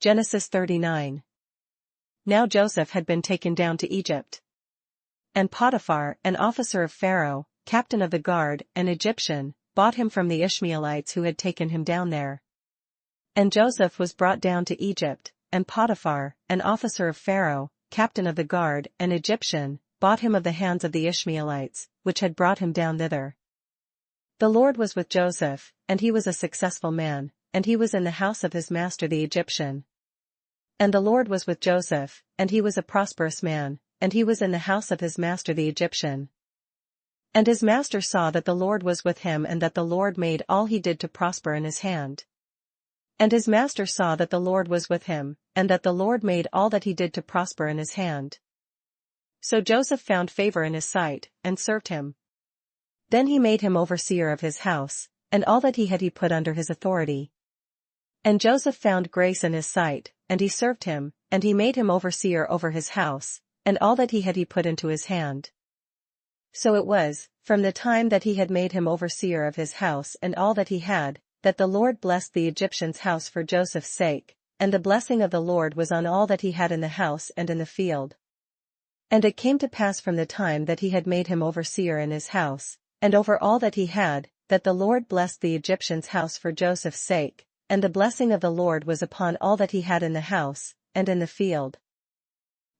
Genesis 39. Now Joseph had been taken down to Egypt. And Potiphar, an officer of Pharaoh, captain of the guard, an Egyptian, bought him from the Ishmaelites who had taken him down there. And Joseph was brought down to Egypt, and Potiphar, an officer of Pharaoh, captain of the guard, an Egyptian, bought him of the hands of the Ishmaelites, which had brought him down thither. The Lord was with Joseph, and he was a successful man, and he was in the house of his master the Egyptian. And the Lord was with Joseph, and he was a prosperous man, and he was in the house of his master the Egyptian. And his master saw that the Lord was with him and that the Lord made all he did to prosper in his hand. And his master saw that the Lord was with him, and that the Lord made all that he did to prosper in his hand. So Joseph found favor in his sight, and served him. Then he made him overseer of his house, and all that he had he put under his authority. And Joseph found grace in his sight, and he served him, and he made him overseer over his house, and all that he had he put into his hand. So it was, from the time that he had made him overseer of his house and all that he had, that the Lord blessed the Egyptian's house for Joseph's sake, and the blessing of the Lord was on all that he had in the house and in the field. And it came to pass from the time that he had made him overseer in his house, and over all that he had, that the Lord blessed the Egyptian's house for Joseph's sake, and the blessing of the Lord was upon all that he had in the house, and in the field.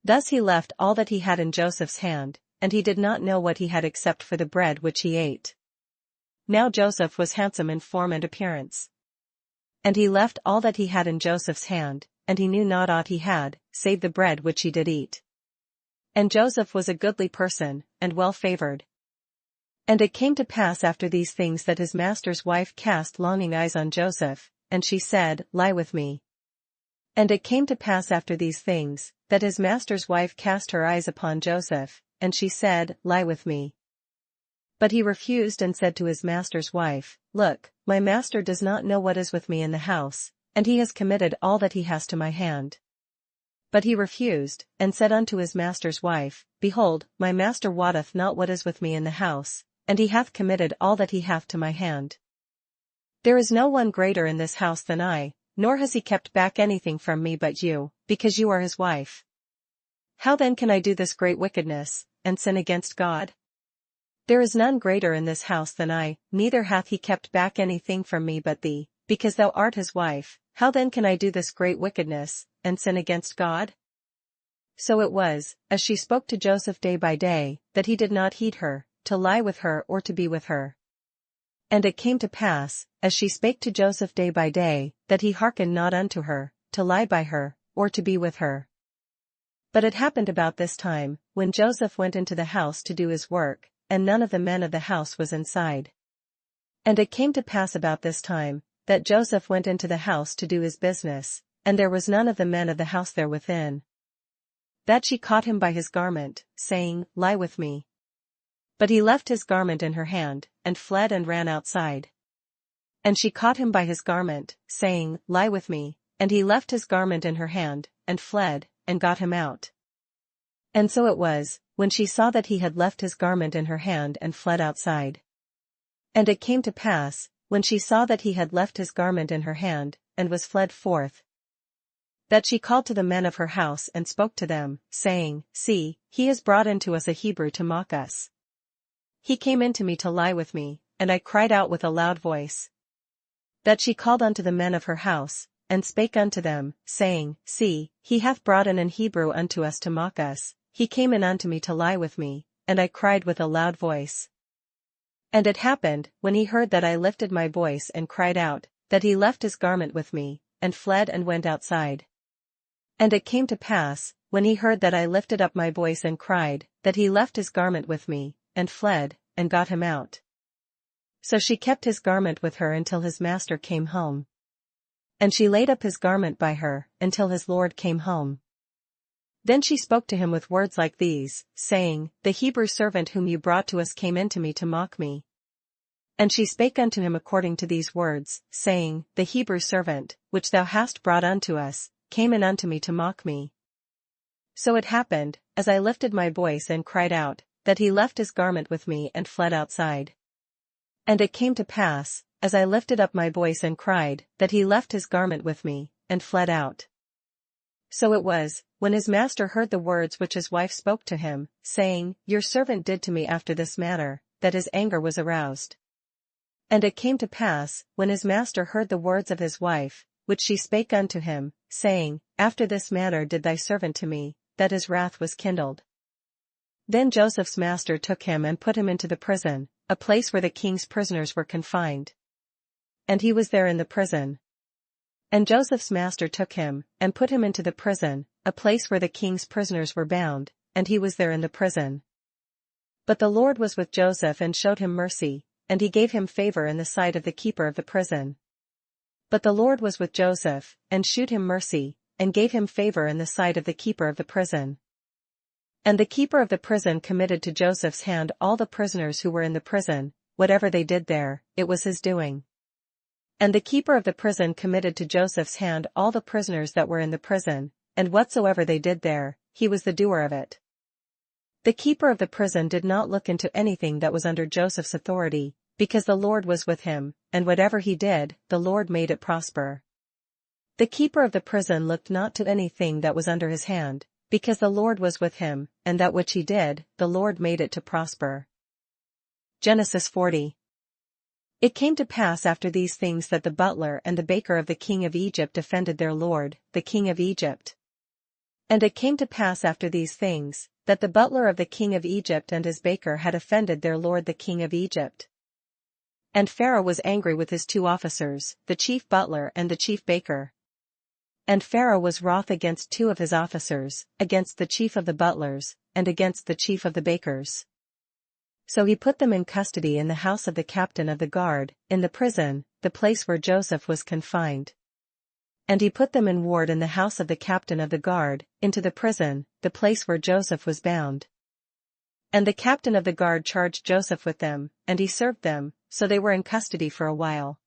Thus he left all that he had in Joseph's hand, and he did not know what he had except for the bread which he ate. Now Joseph was handsome in form and appearance. And he left all that he had in Joseph's hand, and he knew not aught he had, save the bread which he did eat. And Joseph was a goodly person, and well favored. And it came to pass after these things that his master's wife cast longing eyes on Joseph, and she said, Lie with me. And it came to pass after these things, that his master's wife cast her eyes upon Joseph, and she said, Lie with me. But he refused and said to his master's wife, Look, my master does not know what is with me in the house, and he has committed all that he has to my hand. But he refused, and said unto his master's wife, Behold, my master wotteth not what is with me in the house, and he hath committed all that he hath to my hand. There is no one greater in this house than I, nor has he kept back anything from me but you, because you are his wife. How then can I do this great wickedness, and sin against God? There is none greater in this house than I, neither hath he kept back anything from me but thee, because thou art his wife. How then can I do this great wickedness, and sin against God? So it was, as she spoke to Joseph day by day, that he did not heed her, to lie with her or to be with her. And it came to pass, as she spake to Joseph day by day, that he hearkened not unto her, to lie by her, or to be with her. But it happened about this time, when Joseph went into the house to do his work, and none of the men of the house was inside. And it came to pass about this time, that Joseph went into the house to do his business, and there was none of the men of the house there within. That she caught him by his garment, saying, Lie with me. But he left his garment in her hand, and fled and ran outside. And she caught him by his garment, saying, Lie with me, and he left his garment in her hand, and fled, and got him out. And so it was, when she saw that he had left his garment in her hand and fled outside. And it came to pass, when she saw that he had left his garment in her hand, and was fled forth, that she called to the men of her house and spoke to them, saying, See, he has brought into us a Hebrew to mock us. He came in to me to lie with me, and I cried out with a loud voice. That she called unto the men of her house, and spake unto them, saying, See, he hath brought in an Hebrew unto us to mock us. He came in unto me to lie with me, and I cried with a loud voice. And it happened, when he heard that I lifted my voice and cried out, that he left his garment with me, and fled and went outside. And it came to pass, when he heard that I lifted up my voice and cried, that he left his garment with me, and fled, and got him out. So she kept his garment with her until his master came home. And she laid up his garment by her, until his lord came home. Then she spoke to him with words like these, saying, The Hebrew servant whom you brought to us came in to me to mock me. And she spake unto him according to these words, saying, The Hebrew servant, which thou hast brought unto us, came in unto me to mock me. So it happened, as I lifted my voice and cried out, that he left his garment with me and fled outside. And it came to pass, as I lifted up my voice and cried, that he left his garment with me, and fled out. So it was, when his master heard the words which his wife spoke to him, saying, Your servant did to me after this manner, that his anger was aroused. And it came to pass, when his master heard the words of his wife, which she spake unto him, saying, After this manner did thy servant to me, that his wrath was kindled. Then Joseph's master took him and put him into the prison, a place where the king's prisoners were confined. And he was there in the prison. And Joseph's master took him, and put him into the prison, a place where the king's prisoners were bound, and he was there in the prison. But the Lord was with Joseph and showed him mercy, and he gave him favor in the sight of the keeper of the prison. But the Lord was with Joseph, and shewed him mercy, and gave him favor in the sight of the keeper of the prison. And the keeper of the prison committed to Joseph's hand all the prisoners who were in the prison, whatever they did there, it was his doing. And the keeper of the prison committed to Joseph's hand all the prisoners that were in the prison, and whatsoever they did there, he was the doer of it. The keeper of the prison did not look into anything that was under Joseph's authority, because the Lord was with him, and whatever he did, the Lord made it prosper. The keeper of the prison looked not to anything that was under his hand, because the Lord was with him, and that which he did, the Lord made it to prosper. Genesis 40. It came to pass after these things that the butler and the baker of the king of Egypt offended their lord, the king of Egypt. And it came to pass after these things, that the butler of the king of Egypt and his baker had offended their lord the king of Egypt. And Pharaoh was angry with his two officers, the chief butler and the chief baker. And Pharaoh was wroth against two of his officers, against the chief of the butlers, and against the chief of the bakers. So he put them in custody in the house of the captain of the guard, in the prison, the place where Joseph was confined. And he put them in ward in the house of the captain of the guard, into the prison, the place where Joseph was bound. And the captain of the guard charged Joseph with them, and he served them, so they were in custody for a while.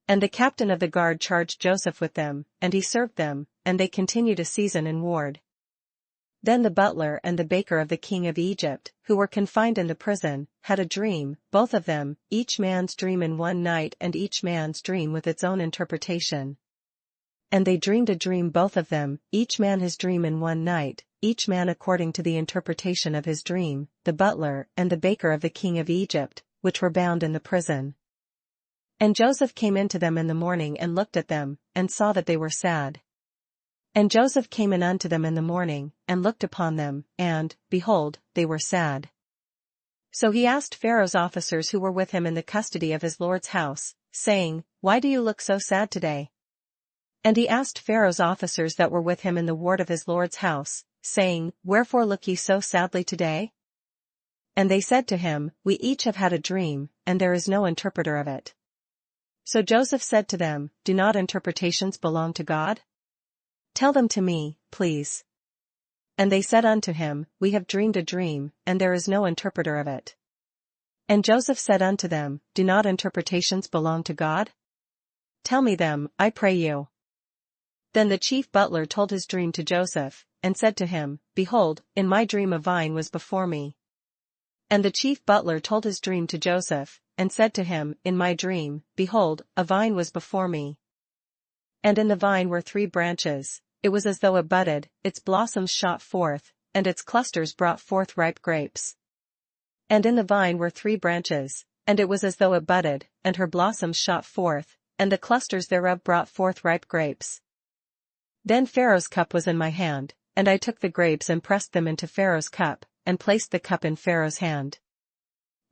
And the captain of the guard charged Joseph with them, and he served them, and they continued a season in ward. Then the butler and the baker of the king of Egypt, who were confined in the prison, had a dream, both of them, each man's dream in one night and each man's dream with its own interpretation. And they dreamed a dream both of them, each man his dream in one night, each man according to the interpretation of his dream, the butler and the baker of the king of Egypt, which were bound in the prison. And Joseph came into them in the morning and looked at them, and saw that they were sad. And Joseph came in unto them in the morning, and looked upon them, and, behold, they were sad. So he asked Pharaoh's officers who were with him in the custody of his lord's house, saying, Why do you look so sad today? And he asked Pharaoh's officers that were with him in the ward of his lord's house, saying, Wherefore look ye so sadly today? And they said to him, We each have had a dream, and there is no interpreter of it. So Joseph said to them, Do not interpretations belong to God? Tell them to me, please. And they said unto him, We have dreamed a dream, and there is no interpreter of it. And Joseph said unto them, Do not interpretations belong to God? Tell me them, I pray you. Then the chief butler told his dream to Joseph, and said to him, Behold, in my dream a vine was before me. And the chief butler told his dream to Joseph, and said to him, In my dream, behold, a vine was before me. And in the vine were 3 branches, it was as though it budded, its blossoms shot forth, and its clusters brought forth ripe grapes. And in the vine were 3 branches, and it was as though it budded, and her blossoms shot forth, and the clusters thereof brought forth ripe grapes. Then Pharaoh's cup was in my hand, and I took the grapes and pressed them into Pharaoh's cup, and placed the cup in Pharaoh's hand.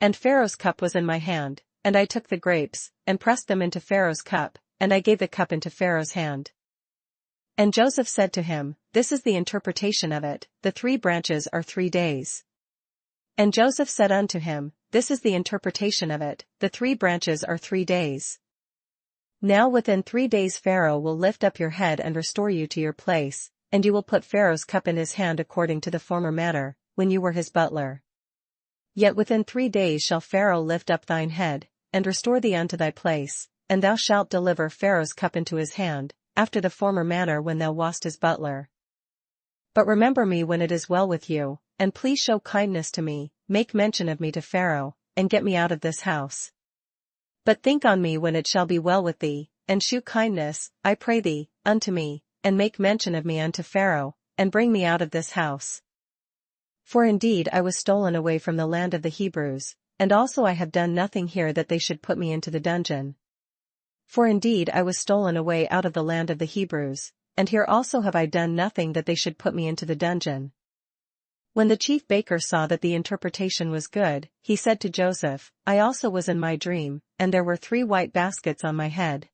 And Pharaoh's cup was in my hand, and I took the grapes, and pressed them into Pharaoh's cup, and I gave the cup into Pharaoh's hand. And Joseph said to him, This is the interpretation of it, the 3 branches are 3 days. And Joseph said unto him, This is the interpretation of it, the 3 branches are 3 days. Now within 3 days Pharaoh will lift up your head and restore you to your place, and you will put Pharaoh's cup in his hand according to the former manner, when you were his butler. Yet within 3 days shall Pharaoh lift up thine head, and restore thee unto thy place, and thou shalt deliver Pharaoh's cup into his hand, after the former manner when thou wast his butler. But remember me when it is well with you, and please show kindness to me, make mention of me to Pharaoh, and get me out of this house. But think on me when it shall be well with thee, and shew kindness, I pray thee, unto me, and make mention of me unto Pharaoh, and bring me out of this house. For indeed I was stolen away from the land of the Hebrews, and also I have done nothing here that they should put me into the dungeon. For indeed I was stolen away out of the land of the Hebrews, and here also have I done nothing that they should put me into the dungeon. When the chief baker saw that the interpretation was good, he said to Joseph, I also was in my dream, and there were 3 white baskets on my head.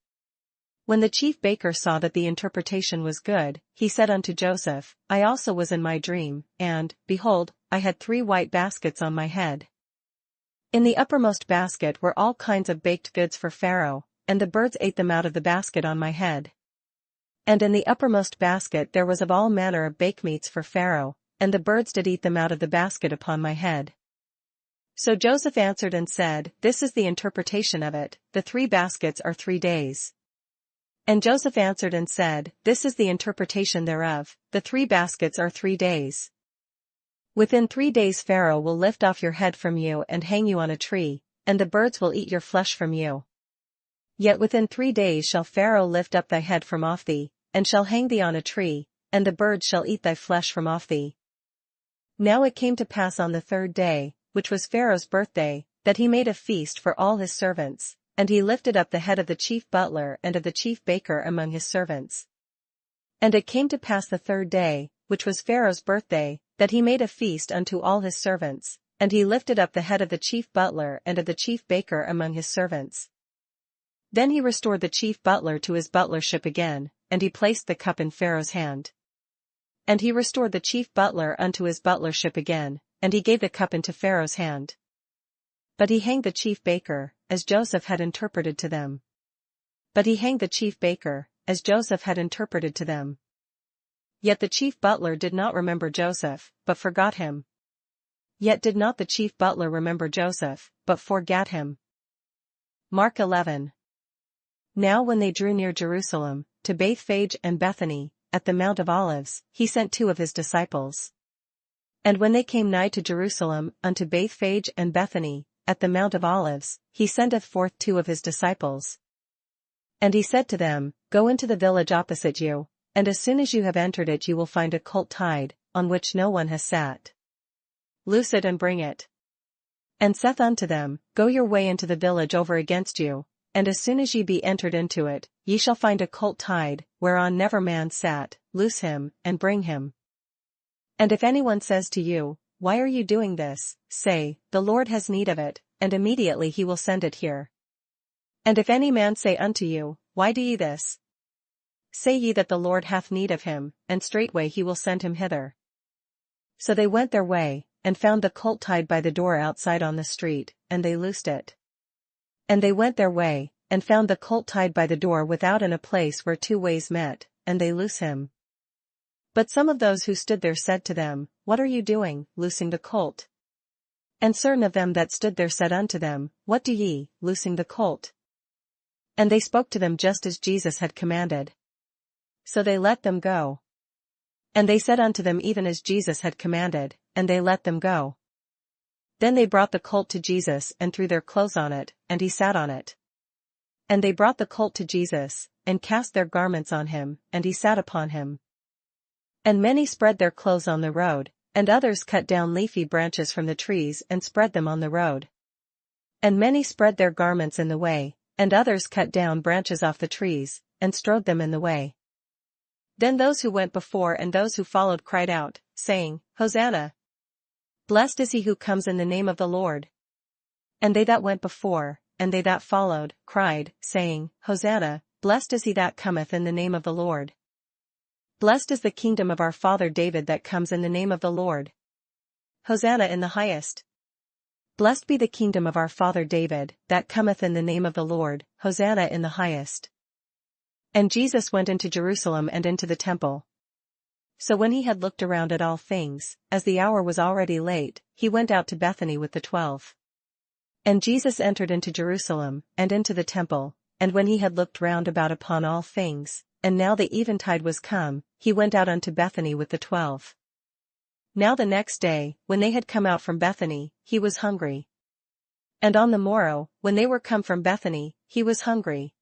When the chief baker saw that the interpretation was good, he said unto Joseph, I also was in my dream, and, behold, I had 3 white baskets on my head. In the uppermost basket were all kinds of baked goods for Pharaoh, and the birds ate them out of the basket on my head. And in the uppermost basket there was of all manner of bakemeats for Pharaoh, and the birds did eat them out of the basket upon my head. So Joseph answered and said, This is the interpretation of it, the 3 baskets are 3 days. And Joseph answered and said, This is the interpretation thereof, the 3 baskets are 3 days. Within 3 days Pharaoh will lift off your head from you and hang you on a tree, and the birds will eat your flesh from you. Yet within 3 days shall Pharaoh lift up thy head from off thee, and shall hang thee on a tree, and the birds shall eat thy flesh from off thee. Now it came to pass on the 3rd day, which was Pharaoh's birthday, that he made a feast for all his servants, and he lifted up the head of the chief butler and of the chief baker among his servants. And it came to pass the 3rd day, which was Pharaoh's birthday, that he made a feast unto all his servants, and he lifted up the head of the chief butler and of the chief baker among his servants. Then he restored the chief butler to his butlership again, and he placed the cup in Pharaoh's hand. And he restored the chief butler unto his butlership again, and he gave the cup into Pharaoh's hand. But he hanged the chief baker, as Joseph had interpreted to them. But he hanged the chief baker, as Joseph had interpreted to them. Yet the chief butler did not remember Joseph, but forgot him. Yet did not the chief butler remember Joseph, but forgat him. Mark 11. Now when they drew near Jerusalem, to Bethphage and Bethany, at the Mount of Olives, he sent 2 of his disciples. And when they came nigh to Jerusalem unto Bethphage and Bethany, at the Mount of Olives, he sendeth forth 2 of his disciples. And he said to them, Go into the village opposite you, and as soon as you have entered it you will find a colt tied, on which no one has sat. Loose it and bring it. And saith unto them, Go your way into the village over against you, and as soon as ye be entered into it, ye shall find a colt tied, whereon never man sat, loose him, and bring him. And if anyone says to you, Why are you doing this? Say, The Lord has need of it, and immediately he will send it here. And if any man say unto you, Why do ye this? Say ye that the Lord hath need of him, and straightway he will send him hither. So they went their way, and found the colt tied by the door outside on the street, and they loosed it. And they went their way, and found the colt tied by the door without in a place where 2 ways met, and they loose him. But some of those who stood there said to them, What are you doing, loosing the colt? And certain of them that stood there said unto them, What do ye, loosing the colt? And they spoke to them just as Jesus had commanded. So they let them go. And they said unto them even as Jesus had commanded, and they let them go. Then they brought the colt to Jesus and threw their clothes on it, and he sat on it. And they brought the colt to Jesus, and cast their garments on him, and he sat upon him. And many spread their clothes on the road, and others cut down leafy branches from the trees and spread them on the road. And many spread their garments in the way, and others cut down branches off the trees, and strewed them in the way. Then those who went before and those who followed cried out, saying, Hosanna! Blessed is he who comes in the name of the Lord. And they that went before, and they that followed, cried, saying, Hosanna, blessed is he that cometh in the name of the Lord. Blessed is the kingdom of our father David that comes in the name of the Lord. Hosanna in the highest. Blessed be the kingdom of our father David, that cometh in the name of the Lord, Hosanna in the highest. And Jesus went into Jerusalem and into the temple. So when he had looked around at all things, as the hour was already late, he went out to Bethany with the 12. And Jesus entered into Jerusalem, and into the temple, and when he had looked round about upon all things, and now the eventide was come, he went out unto Bethany with the 12. Now the next day, when they had come out from Bethany, he was hungry. And on the morrow, when they were come from Bethany, he was hungry.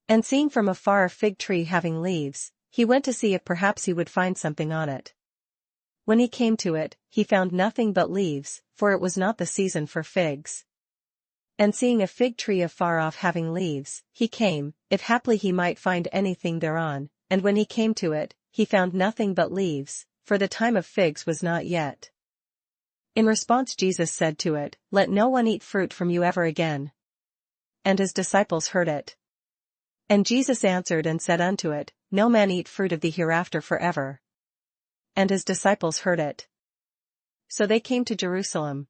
And seeing from afar a fig tree having leaves, He went to see if perhaps he would find something on it. When he came to it, he found nothing but leaves, for it was not the season for figs. And seeing a fig tree afar off having leaves, he came, if haply he might find anything thereon, and when he came to it, he found nothing but leaves, for the time of figs was not yet. In response Jesus said to it, "Let no one eat fruit from you ever again." And his disciples heard it. And Jesus answered and said unto it, "No man eat fruit of thee hereafter forever." And his disciples heard it. So they came to Jerusalem.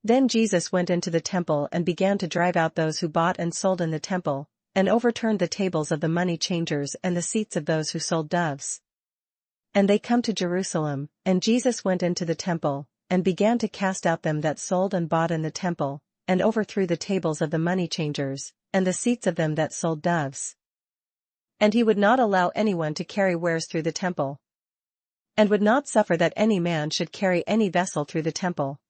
Then Jesus went into the temple and began to drive out those who bought and sold in the temple, and overturned the tables of the money changers and the seats of those who sold doves. And they come to Jerusalem, and Jesus went into the temple, and began to cast out them that sold and bought in the temple, and overthrew the tables of the money changers, and the seats of them that sold doves. And he would not allow anyone to carry wares through the temple, and would not suffer that any man should carry any vessel through the temple.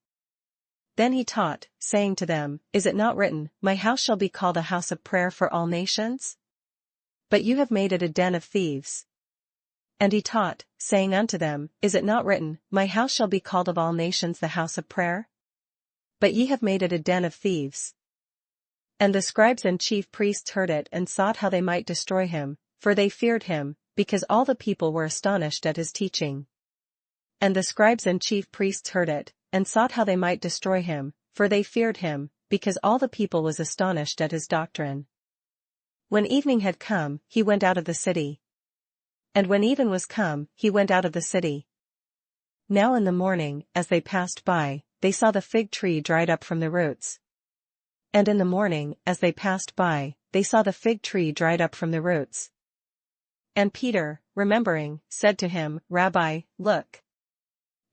Then he taught, saying to them, "Is it not written, My house shall be called a house of prayer for all nations? But you have made it a den of thieves." And he taught, saying unto them, "Is it not written, My house shall be called of all nations the house of prayer? But ye have made it a den of thieves." And the scribes and chief priests heard it and sought how they might destroy him, for they feared him, because all the people were astonished at his teaching. And the scribes and chief priests heard it, and sought how they might destroy him, for they feared him, because all the people was astonished at his doctrine. When evening had come, he went out of the city. And when even was come, he went out of the city. Now in the morning, as they passed by, they saw the fig tree dried up from the roots. And in the morning, as they passed by, they saw the fig tree dried up from the roots. And Peter, remembering, said to him, "Rabbi, look.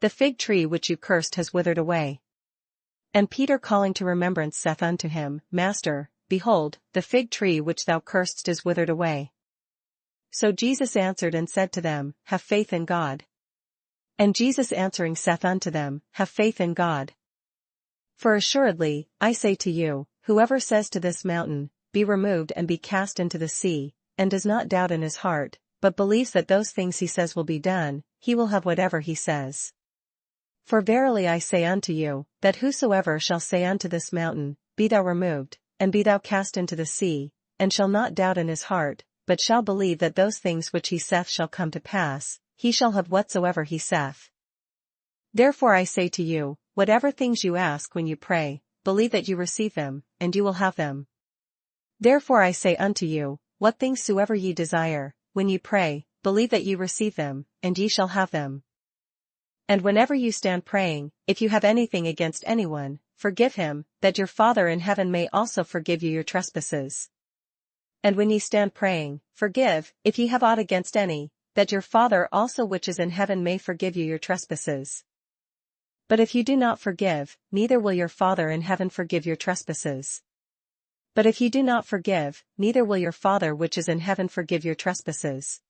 The fig tree which you cursed has withered away." And Peter calling to remembrance saith unto him, "Master, behold, the fig tree which thou cursedst is withered away." So Jesus answered and said to them, "Have faith in God." And Jesus answering saith unto them, "Have faith in God. For assuredly, I say to you, whoever says to this mountain, Be removed and be cast into the sea, and does not doubt in his heart, but believes that those things he says will be done, he will have whatever he says. For verily I say unto you, that whosoever shall say unto this mountain, Be thou removed, and be thou cast into the sea, and shall not doubt in his heart, but shall believe that those things which he saith shall come to pass, he shall have whatsoever he saith. Therefore I say to you, whatever things you ask when you pray, believe that you receive them, and you will have them. Therefore I say unto you, what things soever ye desire, when ye pray, believe that ye receive them, and ye shall have them. And whenever you stand praying, if you have anything against anyone, forgive him, that your Father in heaven may also forgive you your trespasses. And when ye stand praying, forgive, if ye have aught against any, that your Father also which is in heaven may forgive you your trespasses. But if you do not forgive, neither will your Father in heaven forgive your trespasses. But if you do not forgive, neither will your Father which is in heaven forgive your trespasses.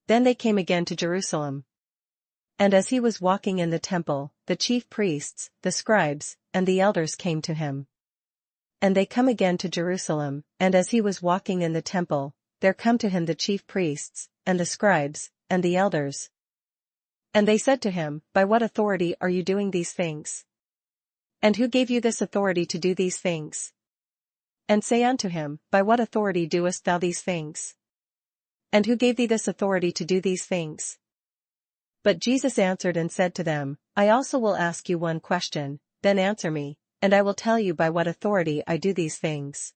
Then they came again to Jerusalem. And as he was walking in the temple, the chief priests, the scribes, and the elders came to him. And they come again to Jerusalem, and as he was walking in the temple, there come to him the chief priests, and the scribes, and the elders. And they said to him, By what authority are you doing these things? And who gave you this authority to do these things? And say unto him, By what authority doest thou these things? And who gave thee this authority to do these things? But Jesus answered and said to them, I also will ask you one question, then answer me, and I will tell you by what authority I do these things.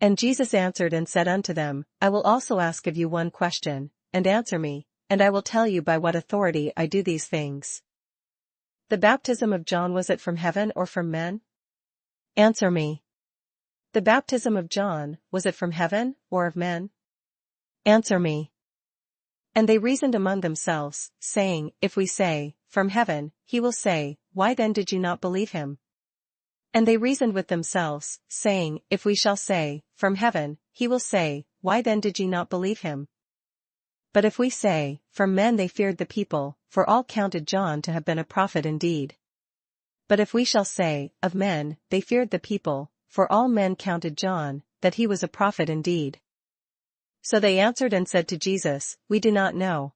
And Jesus answered and said unto them, I will also ask of you one question, and answer me, and I will tell you by what authority I do these things. The baptism of John, was it from heaven or from men? Answer me. The baptism of John, was it from heaven or of men? Answer me. And they reasoned among themselves, saying, If we say, From heaven, he will say, Why then did you not believe him? And they reasoned with themselves, saying, If we shall say, From heaven, he will say, Why then did ye not believe him? But if we say, From men, they feared the people, for all counted John to have been a prophet indeed. But if we shall say, Of men, they feared the people, for all men counted John, that he was a prophet indeed. So they answered and said to Jesus, We do not know.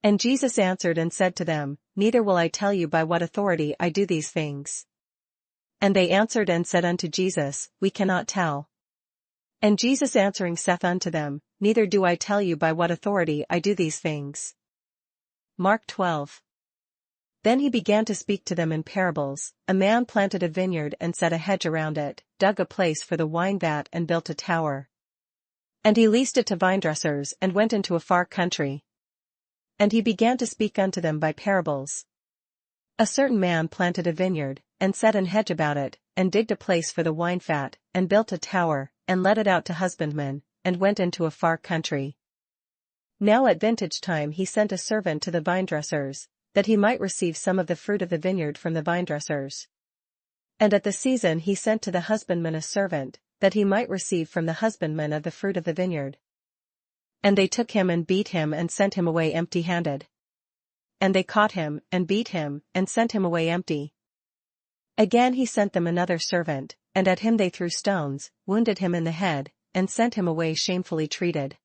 And Jesus answered and said to them, Neither will I tell you by what authority I do these things. And they answered and said unto Jesus, We cannot tell. And Jesus answering saith unto them, Neither do I tell you by what authority I do these things. Mark 12. Then he began to speak to them in parables. A man planted a vineyard and set a hedge around it, dug a place for the wine vat and built a tower. And he leased it to vinedressers and went into a far country. And he began to speak unto them by parables. A certain man planted a vineyard, and set an hedge about it, and digged a place for the wine fat, and built a tower, and let it out to husbandmen, and went into a far country. Now at vintage time he sent a servant to the vinedressers, that he might receive some of the fruit of the vineyard from the vinedressers. And at the season he sent to the husbandman a servant, that he might receive from the husbandman of the fruit of the vineyard. And they took him and beat him and sent him away empty-handed. And they caught him, and beat him, and sent him away empty. Again he sent them another servant, and at him they threw stones, wounded him in the head, and sent him away shamefully treated.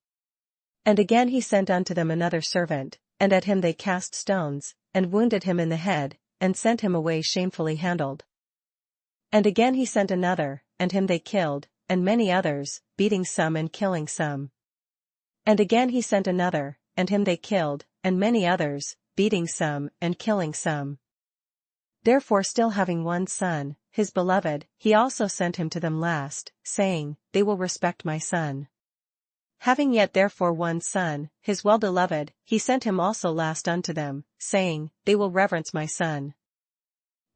And again he sent unto them another servant, and at him they cast stones, and wounded him in the head, and sent him away shamefully handled. And again he sent another, and him they killed, and many others, beating some and killing some. And again he sent another, and him they killed, and many others, beating some and killing some. Therefore still having one son, his beloved, he also sent him to them last, saying, They will respect my son. Having yet therefore one son, his well-beloved, he sent him also last unto them, saying, They will reverence my son.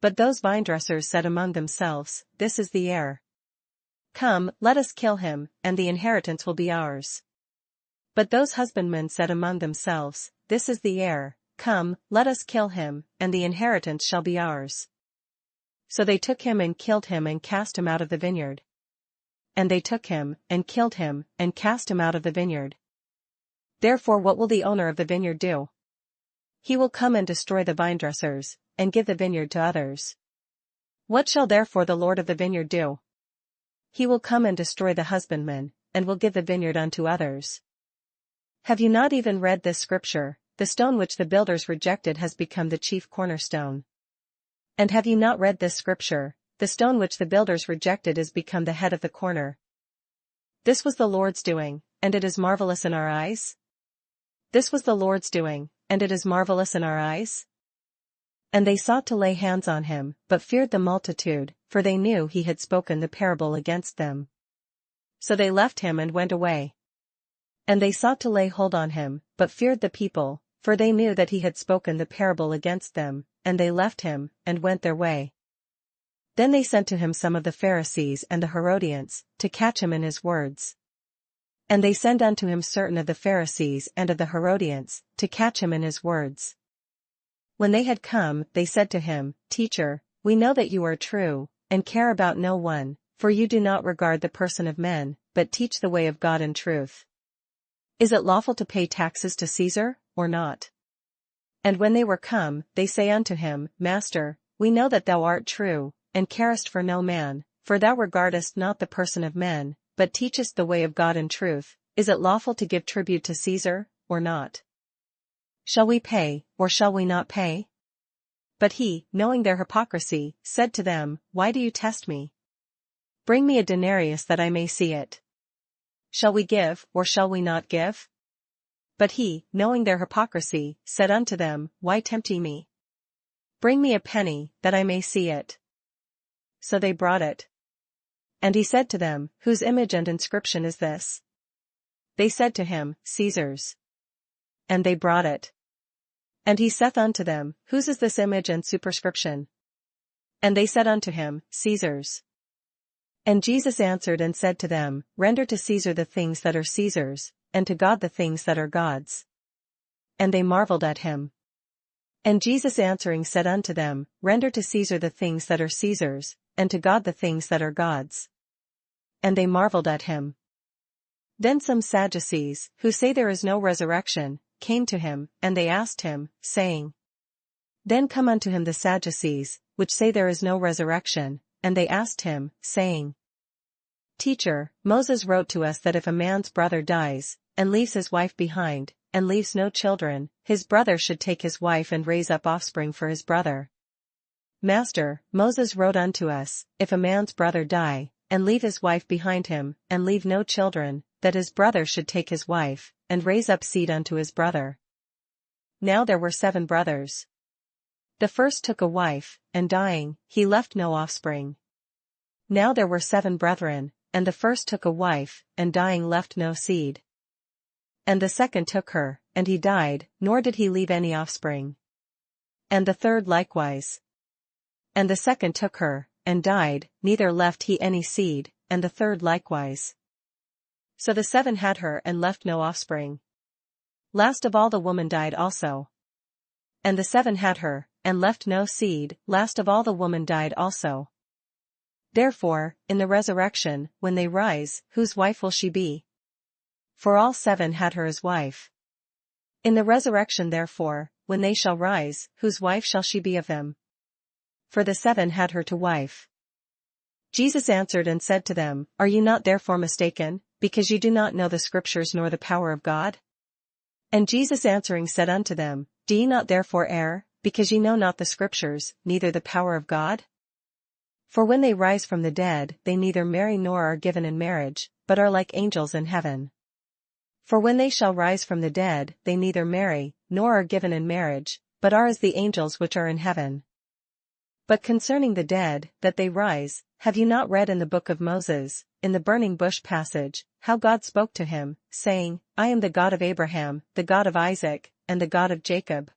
But those vinedressers said among themselves, This is the heir. Come, let us kill him, and the inheritance will be ours. But those husbandmen said among themselves, This is the heir, come, let us kill him, and the inheritance shall be ours. So they took him and killed him and cast him out of the vineyard. And they took him, and killed him, and cast him out of the vineyard. Therefore what will the owner of the vineyard do? He will come and destroy the vinedressers, and give the vineyard to others. What shall therefore the Lord of the vineyard do? He will come and destroy the husbandman, and will give the vineyard unto others. Have you not even read this scripture, The stone which the builders rejected has become the chief cornerstone? And have you not read this scripture, The stone which the builders rejected is become the head of the corner? This was the Lord's doing, and it is marvelous in our eyes? This was the Lord's doing, and it is marvelous in our eyes? And they sought to lay hands on him, but feared the multitude, for they knew he had spoken the parable against them. So they left him and went away. And they sought to lay hold on him, but feared the people, for they knew that he had spoken the parable against them, and they left him, and went their way. Then they sent to him some of the Pharisees and the Herodians, to catch him in his words. And they sent unto him certain of the Pharisees and of the Herodians, to catch him in his words. When they had come, they said to him, Teacher, we know that you are true, and care about no one, for you do not regard the person of men, but teach the way of God in truth. Is it lawful to pay taxes to Caesar, or not? And when they were come, they say unto him, Master, we know that thou art true, and carest for no man, for thou regardest not the person of men, but teachest the way of God in truth. Is it lawful to give tribute to Caesar, or not? Shall we pay, or shall we not pay? But he, knowing their hypocrisy, said to them, Why do you test me? Bring me a denarius that I may see it. Shall we give, or shall we not give? But he, knowing their hypocrisy, said unto them, Why tempt ye me? Bring me a penny, that I may see it. So they brought it. And he said to them, Whose image and inscription is this? They said to him, Caesar's. And they brought it. And he saith unto them, Whose is this image and superscription? And they said unto him, Caesar's. And Jesus answered and said to them, Render to Caesar the things that are Caesar's, and to God the things that are God's. And they marveled at him. And Jesus answering said unto them, Render to Caesar the things that are Caesar's, and to God the things that are God's. And they marveled at him. Then some Sadducees, who say there is no resurrection, came to him, and they asked him, saying, Then come unto him the Sadducees, which say there is no resurrection, and they asked him, saying, Teacher, Moses wrote to us that if a man's brother dies, and leaves his wife behind, and leaves no children, his brother should take his wife and raise up offspring for his brother. Master, Moses wrote unto us, if a man's brother die, and leave his wife behind him, and leave no children, that his brother should take his wife, and raise up seed unto his brother. Now there were 7 brothers. The first took a wife, and dying, he left no offspring. Now there were 7 brethren, and the first took a wife, and dying left no seed. And the second took her, and he died, nor did he leave any offspring. And the third likewise. And the second took her, and died, neither left he any seed, and the third likewise. So the 7 had her and left no offspring. Last of all the woman died also. And the 7 had her, and left no seed, last of all the woman died also. Therefore, in the resurrection, when they rise, whose wife will she be? For all 7 had her as wife. In the resurrection therefore, when they shall rise, whose wife shall she be of them? For the 7 had her to wife. Jesus answered and said to them, Are ye not therefore mistaken, because ye do not know the Scriptures nor the power of God? And Jesus answering said unto them, Do ye not therefore err, because ye know not the Scriptures, neither the power of God? For when they rise from the dead, they neither marry nor are given in marriage, but are like angels in heaven. For when they shall rise from the dead, they neither marry, nor are given in marriage, but are as the angels which are in heaven. But concerning the dead, that they rise, have you not read in the book of Moses, in the burning bush passage, how God spoke to him, saying, I am the God of Abraham, the God of Isaac, and the God of Jacob?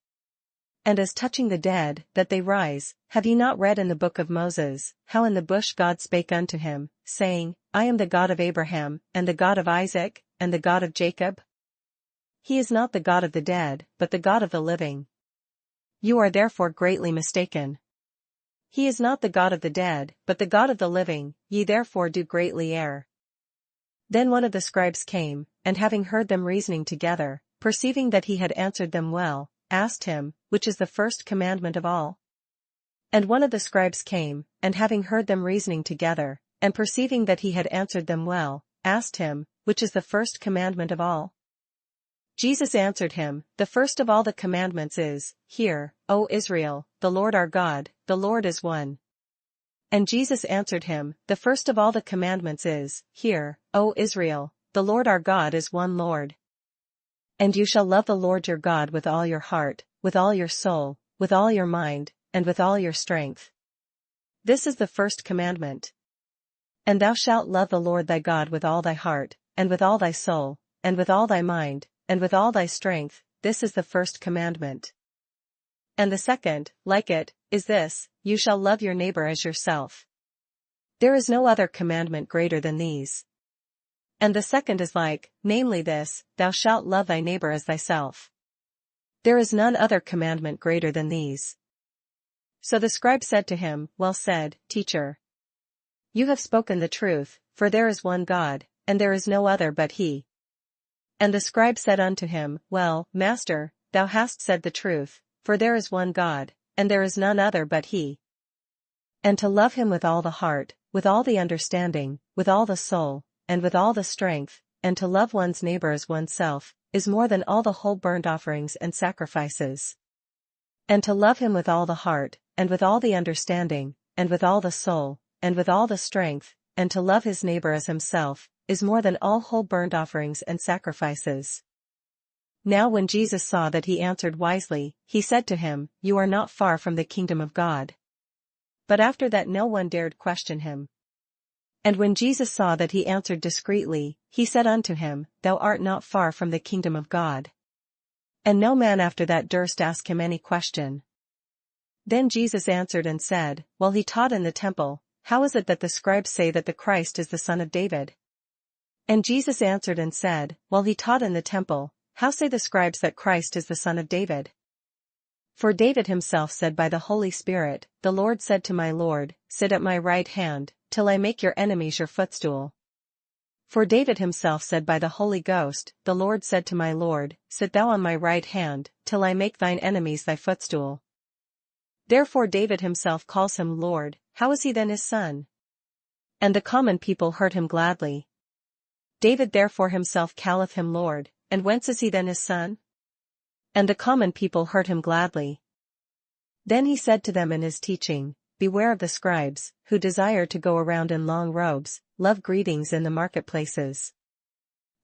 And as touching the dead, that they rise, have ye not read in the book of Moses, how in the bush God spake unto him, saying, I am the God of Abraham, and the God of Isaac, and the God of Jacob? He is not the God of the dead, but the God of the living. You are therefore greatly mistaken. He is not the God of the dead, but the God of the living, ye therefore do greatly err. Then one of the scribes came, and having heard them reasoning together, perceiving that he had answered them well, asked him, Which is the first commandment of all? And one of the scribes came, and having heard them reasoning together, and perceiving that he had answered them well, asked him, Which is the first commandment of all? Jesus answered him, The first of all the commandments is, Hear, O Israel, the Lord our God, the Lord is one. And Jesus answered him, The first of all the commandments is, Hear, O Israel, the Lord our God is one Lord. And you shall love the Lord your God with all your heart, with all your soul, with all your mind, and with all your strength. This is the first commandment. And thou shalt love the Lord thy God with all thy heart, and with all thy soul, and with all thy mind, and with all thy strength. This is the first commandment. And the second, like it, is this, You shall love your neighbor as yourself. There is no other commandment greater than these. And the second is like, namely this, Thou shalt love thy neighbor as thyself. There is none other commandment greater than these. So the scribe said to him, Well said, Teacher. You have spoken the truth, for there is one God, and there is no other but He. And the scribe said unto him, Well, Master, thou hast said the truth, for there is one God, and there is none other but He. And to love Him with all the heart, with all the understanding, with all the soul, and with all the strength, and to love one's neighbor as oneself, is more than all the whole burnt offerings and sacrifices. And to love Him with all the heart, and with all the understanding, and with all the soul, and with all the strength, and to love his neighbor as himself, is more than all whole burnt offerings and sacrifices. Now when Jesus saw that he answered wisely, he said to him, You are not far from the kingdom of God. But after that no one dared question him. And when Jesus saw that he answered discreetly, he said unto him, Thou art not far from the kingdom of God. And no man after that durst ask him any question. Then Jesus answered and said, while he taught in the temple, How is it that the scribes say that the Christ is the son of David? And Jesus answered and said, while he taught in the temple, How say the scribes that Christ is the son of David? For David himself said by the Holy Spirit, The Lord said to my Lord, Sit at my right hand, till I make your enemies your footstool. For David himself said by the Holy Ghost, The Lord said to my Lord, Sit thou on my right hand, till I make thine enemies thy footstool. Therefore David himself calls him Lord. How is he then his son? And the common people heard him gladly. David therefore himself calleth him Lord, and whence is he then his son? And the common people heard him gladly. Then he said to them in his teaching, Beware of the scribes, who desire to go around in long robes, love greetings in the marketplaces.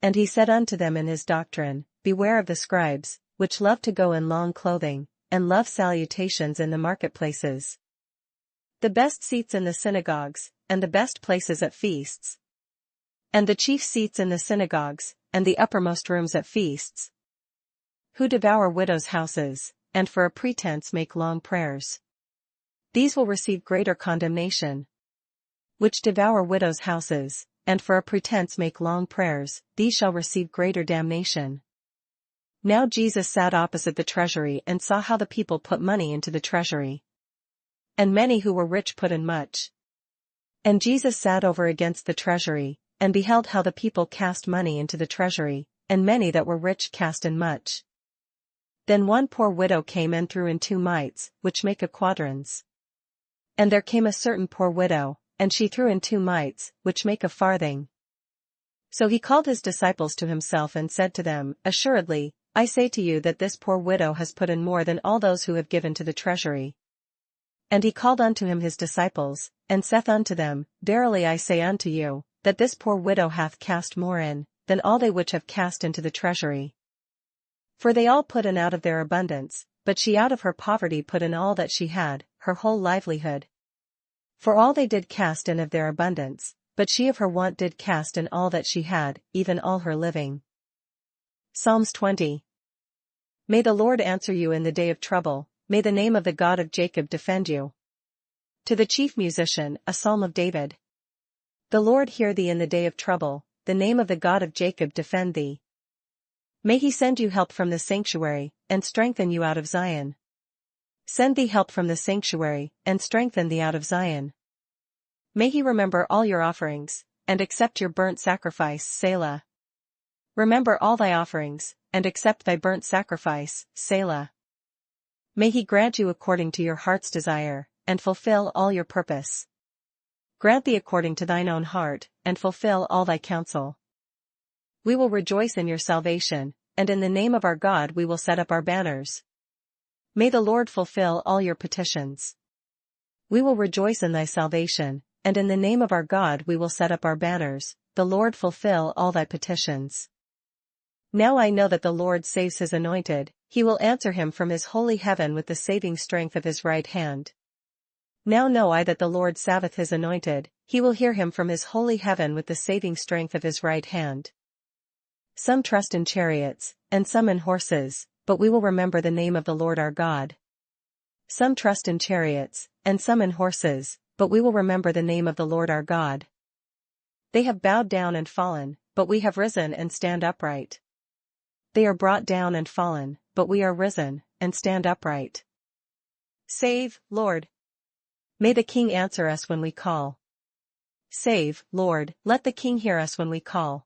And he said unto them in his doctrine, Beware of the scribes, which love to go in long clothing, and love salutations in the marketplaces. The best seats in the synagogues, and the best places at feasts. And the chief seats in the synagogues, and the uppermost rooms at feasts. Who devour widows' houses, and for a pretense make long prayers. These will receive greater condemnation. Which devour widows' houses, and for a pretense make long prayers, these shall receive greater damnation. Now Jesus sat opposite the treasury and saw how the people put money into the treasury. And many who were rich put in much. And Jesus sat over against the treasury, and beheld how the people cast money into the treasury, and many that were rich cast in much. Then one poor widow came and threw in 2 mites, which make a quadrans. And there came a certain poor widow, and she threw in 2 mites, which make a farthing. So he called his disciples to himself and said to them, Assuredly, I say to you that this poor widow has put in more than all those who have given to the treasury. And he called unto him his disciples, and saith unto them, Verily I say unto you, that this poor widow hath cast more in, than all they which have cast into the treasury. For they all put in out of their abundance, but she out of her poverty put in all that she had, her whole livelihood. For all they did cast in of their abundance, but she of her want did cast in all that she had, even all her living. Psalms 20. May the Lord answer you in the day of trouble, may the name of the God of Jacob defend you. To the chief musician, a psalm of David. The Lord hear thee in the day of trouble, the name of the God of Jacob defend thee. May he send you help from the sanctuary, and strengthen you out of Zion. Send thee help from the sanctuary, and strengthen thee out of Zion. May he remember all your offerings, and accept your burnt sacrifice, Selah. Remember all thy offerings, and accept thy burnt sacrifice, Selah. May he grant you according to your heart's desire, and fulfill all your purpose. Grant thee according to thine own heart, and fulfill all thy counsel. We will rejoice in your salvation, and in the name of our God we will set up our banners. May the Lord fulfill all your petitions. We will rejoice in thy salvation, and in the name of our God we will set up our banners, the Lord fulfill all thy petitions. Now I know that the Lord saves his anointed, he will answer him from his holy heaven with the saving strength of his right hand. Now know I that the Lord saveth his anointed, he will hear him from his holy heaven with the saving strength of his right hand. Some trust in chariots, and some in horses, but we will remember the name of the Lord our God. Some trust in chariots, and some in horses, but we will remember the name of the Lord our God. They have bowed down and fallen, but we have risen and stand upright. They are brought down and fallen, but we are risen, and stand upright. Save, Lord. May the King answer us when we call. Save, Lord, let the King hear us when we call.